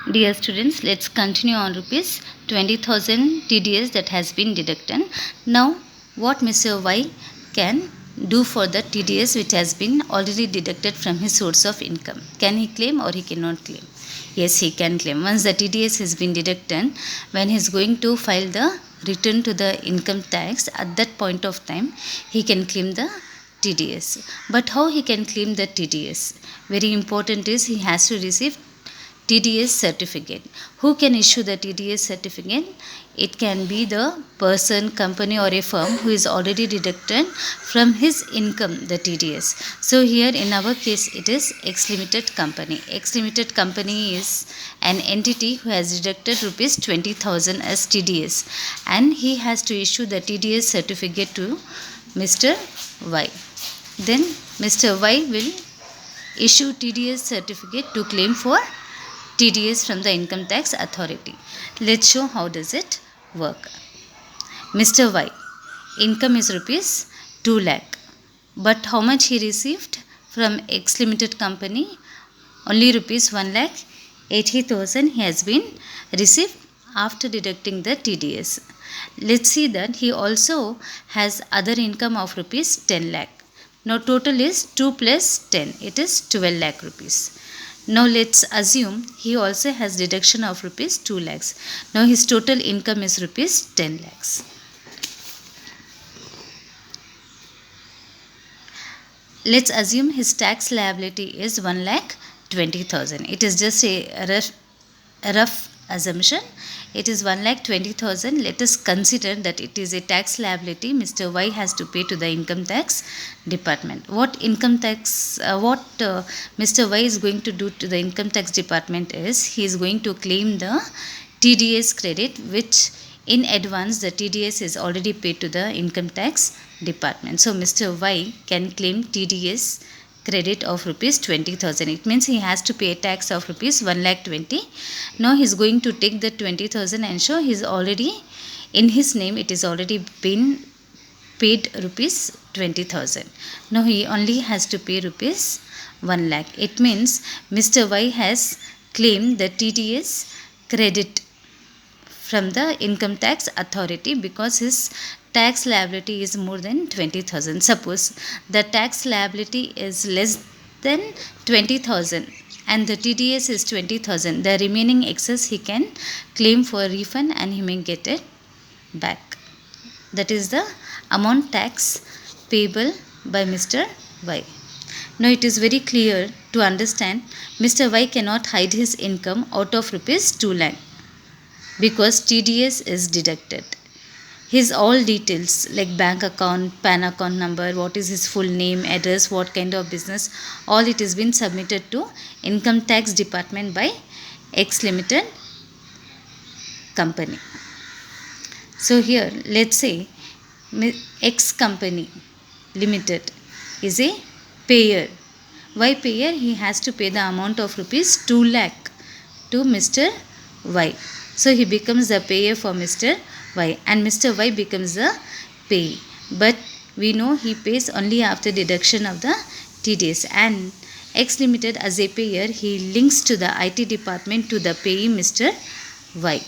Dear students, let's continue on rupees 20,000 TDS that has been deducted. Now, what Mr. Y can do for the TDS which has been already deducted from his source of income? Can he claim or he cannot claim? Yes, he can claim. Once the TDS has been deducted, when he is going to file the return to the income tax, at that point of time, he can claim the TDS. But how he can claim the TDS? Very important is he has to receive TDS certificate. Who can issue the TDS certificate? It can be the person, company or a firm who is already deducted from his income the TDS. So here in our case it is X Limited Company. X Limited Company is an entity who has deducted rupees 20,000 as TDS, and he has to issue the TDS certificate to Mr. Y. Then Mr. Y will issue TDS certificate to claim for TDS from the income tax authority. Let's show how does it work. Mr. Y, income is rupees 2 lakh. But how much he received from X Limited Company? Only rupees 1 lakh 80,000 he has been received after deducting the TDS. Let's see that he also has other income of rupees 10 lakh. Now total is 2 plus 10. It is 12 lakh rupees. Now let's assume he also has deduction of rupees 2 lakhs. Now his total income is rupees 10 lakhs. Let's assume his tax liability is 1 lakh 20,000. It is just a rough assumption. It is 1 lakh 20,000. Let us consider that it is a tax liability Mr. Y has to pay to the income tax department. What Mr. Y is going to do to the income tax department is he is going to claim the TDS credit, which in advance the TDS is already paid to the income tax department. So Mr. Y can claim TDS credit of rupees 20,000. It means he has to pay a tax of rupees 1 lakh 20. Now he is going to take the 20,000 and show he is already in his name. It is already been paid rupees 20,000. Now he only has to pay rupees 1 lakh. It means Mr. Y has claimed the TDS credit from the income tax authority because his tax liability is more than 20,000. Suppose the tax liability is less than 20,000 and the TDS is 20,000. The remaining excess he can claim for refund and he may get it back. That is the amount tax payable by Mr. Y. Now it is very clear to understand Mr. Y cannot hide his income out of rupees 2 lakh because TDS is deducted. His all details like bank account, PAN account number, what is his full name, address, what kind of business, all it has been submitted to income tax department by X Limited Company. So here let's say X Company Limited is a payer. Why payer? He has to pay the amount of rupees 2 lakh to Mr. Y. So he becomes the payer for Mr. Y and Mr. Y becomes the payee. But we know he pays only after deduction of the TDS, and X Limited as a payer he links to the IT department to the payee Mr. Y.